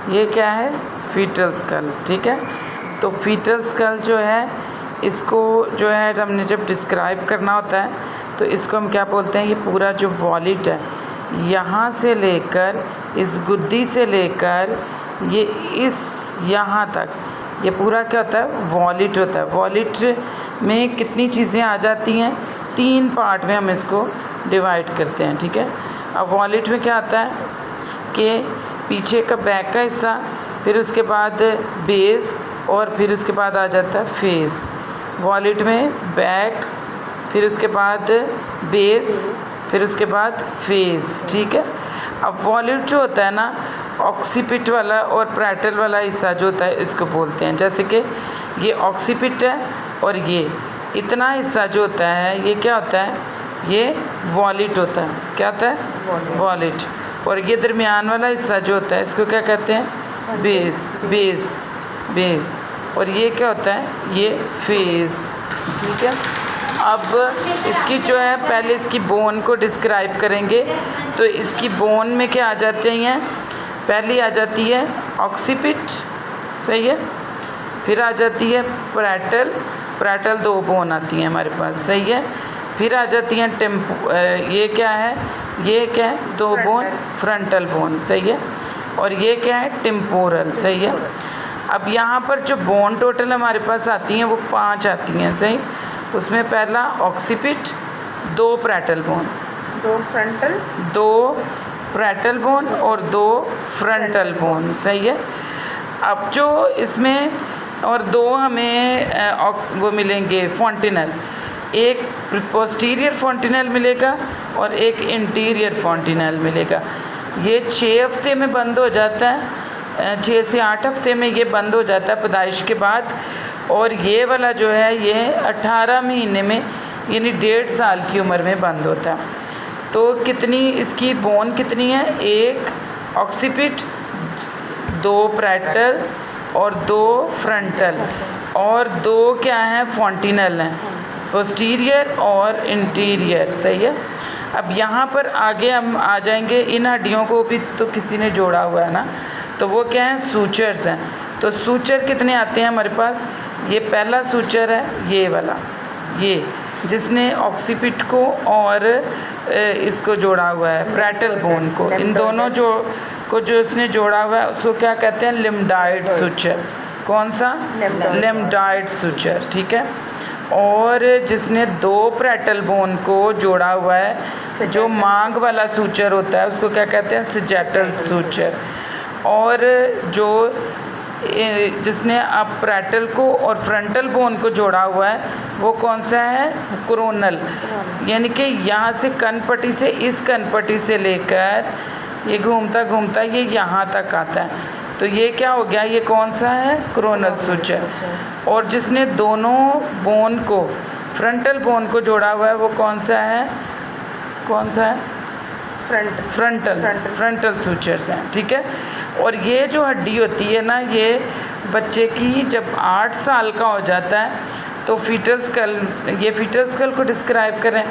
ये क्या है, फीटल स्कल। ठीक है, तो फीटल स्कल जो है इसको जो है हमने जब डिस्क्राइब करना होता है तो इसको हम क्या बोलते हैं, ये पूरा जो वॉलिट है यहाँ से लेकर इस गुद्दी से लेकर ये इस यहाँ तक, ये पूरा क्या होता है, वॉलिट होता है। वॉलिट में कितनी चीज़ें आ जाती हैं, 3 पार्ट में हम इसको डिवाइड करते हैं। ठीक है, अब वॉलिट में क्या आता है कि पीछे का बैक का हिस्सा, फिर उसके बाद बेस और फिर उसके बाद आ जाता है फेस। वॉलिट में बैक, फिर उसके बाद बेस, फिर उसके बाद फेस। ठीक है, अब वॉलिट जो होता है ना, ऑक्सीपिट वाला और पैरेटल वाला हिस्सा जो होता है इसको बोलते हैं। जैसे कि ये ऑक्सीपिट है और ये इतना हिस्सा जो होता है ये क्या होता है, ये वॉलिट होता है। क्या होता है, वॉलिट। और ये दरमियान वाला हिस्सा जो होता है इसको क्या कहते हैं, बेस। और ये क्या होता है, ये फेस। ठीक है, अब इसकी जो है पहले इसकी बोन को डिस्क्राइब करेंगे। तो इसकी बोन में क्या आ जाते हैं, पहली आ जाती है ऑक्सीपिट, सही है, फिर आ जाती है पैरेटल 2 बोन आती हैं हमारे पास, सही है, फिर आ जाती हैं ये क्या है, 2 बोन, फ्रंटल बोन, सही है, और ये क्या है, टेम्पोरल, सही है। अब यहाँ पर जो बोन टोटल हमारे पास आती हैं वो 5 आती हैं, सही। उसमें पहला ऑक्सीपिट, 2 पैरेटल बोन, 2 पैरेटल बोन और 2 फ्रंटल बोन, सही है। अब जो इसमें और 2 हमें वो मिलेंगे फॉन्टिनल, एक पोस्टीरियर फॉन्टिनल मिलेगा और एक इंटीरियर फॉन्टिनल मिलेगा। ये 6 हफ्ते में बंद हो जाता है, 6 से 8 हफ्ते में ये बंद हो जाता है पैदाइश के बाद। और ये वाला जो है ये 18 महीने में यानी 1.5 साल की उम्र में बंद होता है। तो कितनी इसकी बोन कितनी है, 1 ऑक्सीपिट, 2 पैरेटल और 2 फ्रंटल और 2 क्या हैं, फॉन्टिनल हैं, पोस्टीरियर और इंटीरियर, सही है। अब यहाँ पर आगे हम आ जाएंगे, इन हड्डियों को भी तो किसी ने जोड़ा हुआ है ना, तो वो क्या है, सूचर्स हैं। तो सूचर कितने आते हैं हमारे पास, ये पहला सूचर है ये वाला, ये जिसने ऑक्सीपिट को और इसको जोड़ा हुआ है, पैरेटल बोन को, इन दोनों जो इसने जोड़ा हुआ है उसको क्या कहते हैं, लिम्डाइड सूचर। कौन सा, लिम्डाइड सूचर। ठीक है, और जिसने 2 पैरेटल बोन को जोड़ा हुआ है, जो मांग वाला सूचर होता है उसको क्या कहते हैं, सैजिटल सूचर। और जो जिसने अब पैरेटल को और फ्रंटल बोन को जोड़ा हुआ है वो कौन सा है, कोरोनल, यानी कि यहाँ से कनपट्टी से, इस कनपट्टी से लेकर ये घूमता ये यहाँ तक आता है। तो ये क्या हो गया, ये कौन सा है, कोरोनल सूचर। और जिसने दोनों बोन को, फ्रंटल बोन को जोड़ा हुआ है वो कौन सा है, फ्रंटल सूचर्स हैं। ठीक है, और ये जो हड्डी होती है ना, ये बच्चे की जब 8 साल का हो जाता है तो फीटल स्कल को डिस्क्राइब करें।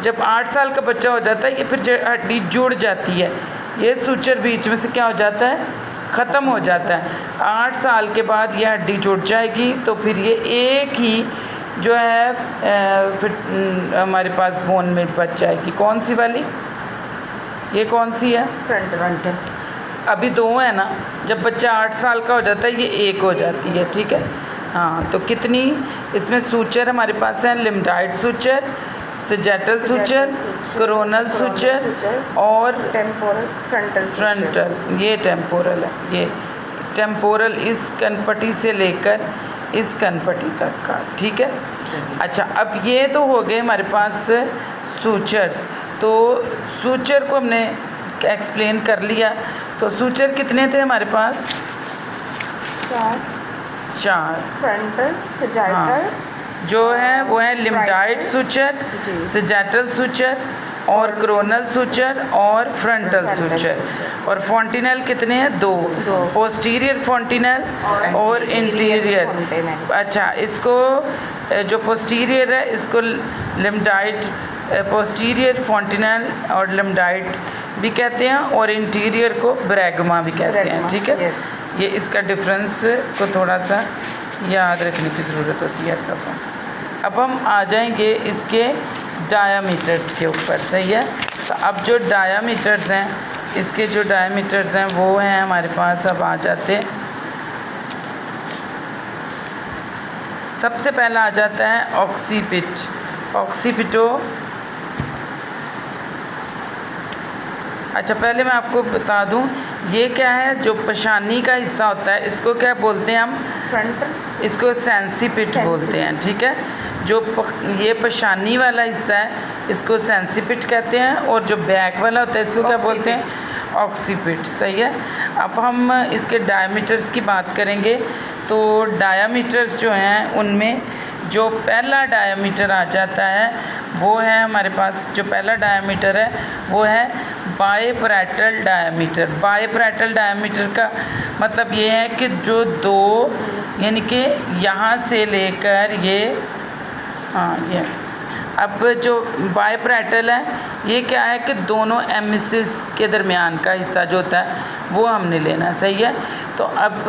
जब 8 साल का बच्चा हो जाता है ये फिर हड्डी जुड़ जाती है, ये सूचर बीच में से क्या हो जाता है, ख़त्म हो जाता है। 8 साल के बाद ये हड्डी जुड़ जाएगी तो फिर ये एक ही जो है फिर हमारे पास बोन में बच जाएगी। कौन सी वाली, ये कौन सी है, फ्रंटल। अभी 2 है ना, जब बच्चा 8 साल का हो जाता है ये 1 हो जाती है। ठीक है, हाँ, तो कितनी इसमें सूचर हमारे पास हैं, lambdoid suture, sagittal suture, coronal suture और फ्रंटल। ये टेम्पोरल है, ये टेम्पोरल इस कनपट्टी से लेकर इस कनपट्टी तक का। ठीक है, अच्छा, अब ये तो हो गए हमारे पास सूचर्स। तो सूचर को हमने एक्सप्लेन कर लिया। तो सूचर कितने थे हमारे पास, 4। फ्रंटल, सैजिटल, हाँ, जो है वो है लिम्डाइड सूचर, सैजिटल सूचर और कोरोनल सूचर और फ्रंटल सूचर। और फॉन्टिनल कितने हैं, 2, पोस्टीरियर फॉन्टिनल और इंटीरियर। अच्छा, इसको जो पोस्टीरियर है इसको लिम्डाइड पोस्टीरियर फोंटिनल और लम्डाइट भी कहते हैं और इंटीरियर को ब्रैगमा भी कहते हैं, ठीक है। ये इसका डिफरेंस को थोड़ा सा याद रखने की ज़रूरत होती है हर दफ़ा। अब हम आ जाएंगे इसके डायामीटर्स के ऊपर, सही है। तो अब जो डायामीटर्स हैं, इसके जो डायामीटर्स हैं वो हैं हमारे पास, अब आ जाते हैं। सबसे पहला आ जाता है ऑक्सीपिट, ऑक्सीपिटो। अच्छा, पहले मैं आपको बता दूं, ये क्या है, जो पेशानी का हिस्सा होता है इसको क्या बोलते हैं हम, फ्रंट, इसको सेंसिपिट बोलते हैं, ठीक है। जो ये पेशानी वाला हिस्सा है इसको सेंसिपिट कहते हैं और जो बैक वाला होता है इसको क्या बोलते हैं, ऑक्सीपिट, सही है। अब हम इसके डायमीटर्स की बात करेंगे। तो डायमीटर्स जो हैं उनमें जो पहला डायमीटर आ जाता है वो है हमारे पास, जो पहला डायमीटर है वो है बाइपैरेटल डायमीटर। बाइपैरेटल डायमीटर का मतलब ये है कि जो दो, यानी कि यहाँ से लेकर ये, ये अब जो बाइपैरेटल है ये क्या है कि दोनों एमिसिस के दरमियान का हिस्सा जो होता है वो हमने लेना है, सही है। तो अब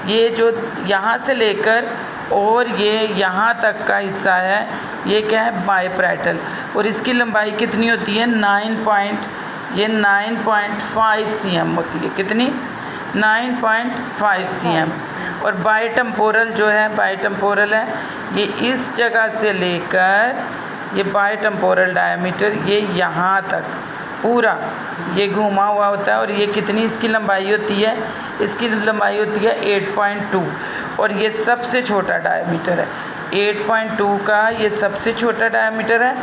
ये जो यहाँ से लेकर और ये यहाँ तक का हिस्सा है ये क्या है, बाइपैरेटल, और इसकी लंबाई कितनी होती है, 9.5 cm होती है। कितनी, 9.5 cm। और बाइटेम्पोरल जो है, बाइटेम्पोरल है ये इस जगह से लेकर, ये बाइटेम्पोरल डायमीटर ये यहाँ तक पूरा ये घुमा हुआ होता है। और ये कितनी इसकी लंबाई होती है, इसकी लंबाई होती है 8.2, और ये सबसे छोटा डायमीटर है। 8.2 का ये सबसे छोटा डायमीटर है।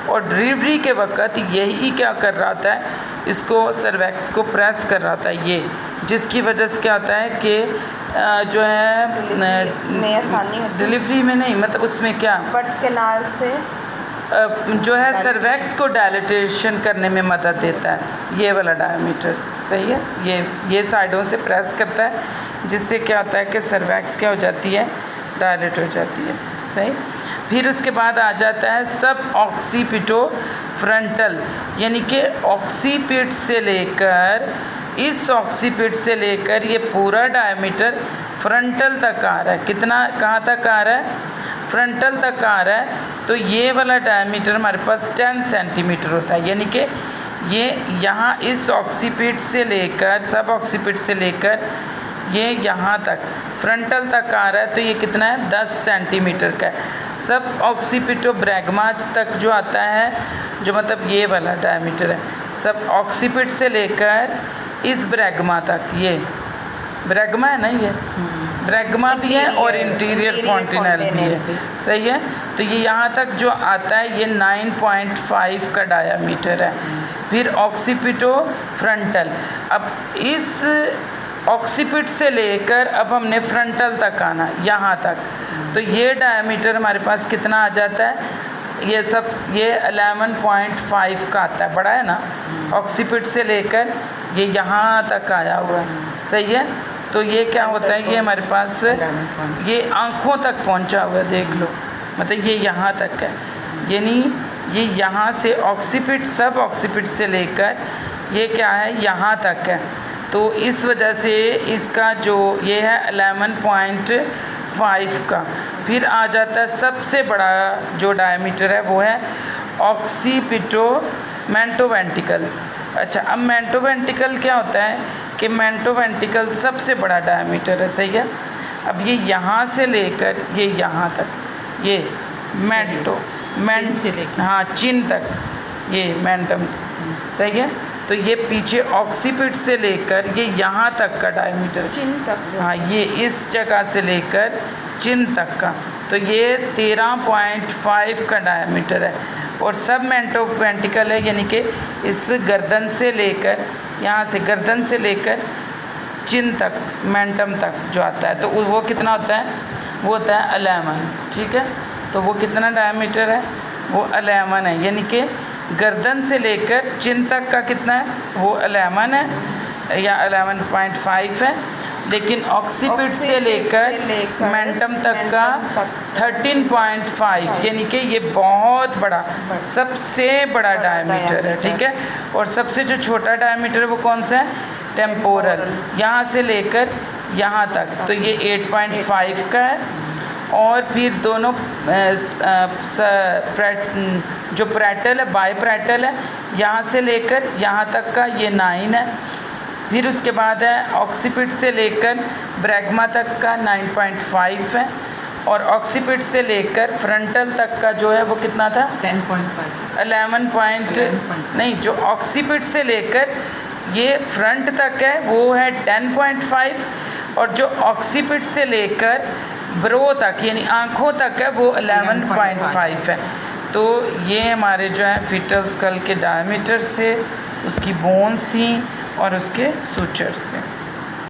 और डिलीवरी के वक्त यही क्या कर रहा होता है, इसको सर्वैक्स को प्रेस कर रहा होता है ये, जिसकी वजह से क्या होता है कि जो है में आसानी होती है, डिलीवरी में नहीं, मतलब उसमें क्या, बर्थ कैनाल से जो है सर्वैक्स को डायलेटेशन करने में मदद देता है ये वाला डायमीटर, सही है। ये साइडों से प्रेस करता है जिससे क्या होता है कि सर्वैक्स क्या हो जाती है, डायलेट हो जाती है, सही। फिर उसके बाद आ जाता है सब ऑक्सीपिटो फ्रंटल, यानी कि ऑक्सीपिट से लेकर, इस ऑक्सीपिट से लेकर ये पूरा डायमीटर फ्रंटल तक आ रहा है। कितना, कहाँ तक आ रहा है, फ्रंटल तक आ रहा है। तो ये वाला डायमीटर हमारे पास 10 सेंटीमीटर होता है, यानी कि ये यहाँ इस ऑक्सीपिट से लेकर, सब ऑक्सीपिट से लेकर ये यहाँ तक फ्रंटल तक आ रहा है। तो ये कितना है, 10 सेंटीमीटर का है। सब ऑक्सीपिटो ब्रैगमा तक जो आता है, जो मतलब ये वाला डायमीटर है, सब ऑक्सीपिट से लेकर इस ब्रैगमा तक, ये ब्रैगमा है ना, ये ब्रैगमा भी है और इंटीरियर फोंटिनल भी है, सही है। तो ये यहाँ तक जो आता है ये 9.5 का डायामीटर है। फिर ऑक्सीपिटो फ्रंटल, अब इस ऑक्सीपिट से लेकर अब हमने फ्रंटल तक आना, यहाँ तक। तो ये डायमीटर हमारे पास कितना आ जाता है, ये सब ये 11.5 का आता है, बड़ा है ना। ऑक्सीपिट से लेकर ये यहाँ तक आया हुआ है, सही है। तो ये क्या होता है, ये हमारे पास ये आँखों तक पहुँचा हुआ है, देख लो, मतलब ये यहाँ तक है, यानी ये यहाँ से ऑक्सीपिट, सब ऑक्सीपिट से लेकर ये क्या है, यहाँ तक है। तो इस वजह से इसका जो ये है 11.5 का। फिर आ जाता है सबसे बड़ा जो डायमीटर है वो है ऑक्सीपिटो मेंटोवेंटिकल्स। अच्छा, अब मेंटोवेंटिकल क्या होता है कि मेंटोवेंटिकल सबसे बड़ा डायमीटर है, सही है। अब ये यहाँ से लेकर ये यहाँ तक, ये हाँ चिन तक, ये मेंटम, सही है। तो ये पीछे ऑक्सीपिट से लेकर ये यहाँ तक का डायमीटर, चिन तक, हाँ ये इस जगह से लेकर चिन तक का, तो ये 13.5 का डायमीटर है। और सब मेंटोवेंटिकल है, यानी कि इस गर्दन से लेकर, यहाँ से गर्दन से लेकर चिन तक, मेंटम तक जो आता है, तो वो कितना होता है, वो होता है 11, ठीक है। तो वो कितना डायमीटर है, वो 11 है, यानी कि गर्दन से लेकर चिन तक का कितना है, वो 11 है या 11.5 है। लेकिन ऑक्सीपिट से लेकर मेंटम तक का 13.5, यानी कि ये बहुत बड़ा, सबसे बड़ा डायमीटर है, ठीक है। और सबसे जो छोटा डायमीटर है वो कौन सा है? टेम्पोरल, यहाँ से लेकर यहाँ तक, तो ये 8.5 का है। और फिर दोनों जो प्रैटल है, बाई प्रैटल है, यहाँ से लेकर यहाँ तक का ये 9 है। फिर उसके बाद है ऑक्सीपिट से लेकर ब्रैगमा तक का 9.5 है। और ऑक्सीपिट से लेकर फ्रंटल तक का जो है वो कितना था? 10.5 11 पॉइंट नहीं, जो ऑक्सीपिट से लेकर ये फ्रंट तक है वो है 10.5, और जो ऑक्सीपिट से लेकर ब्रो तक यानी आँखों तक है वो 11.5 है। तो ये हमारे जो है फीटल स्कल के डायमीटर्स थे, उसकी बोन्स थी और उसके सूचर्स थे।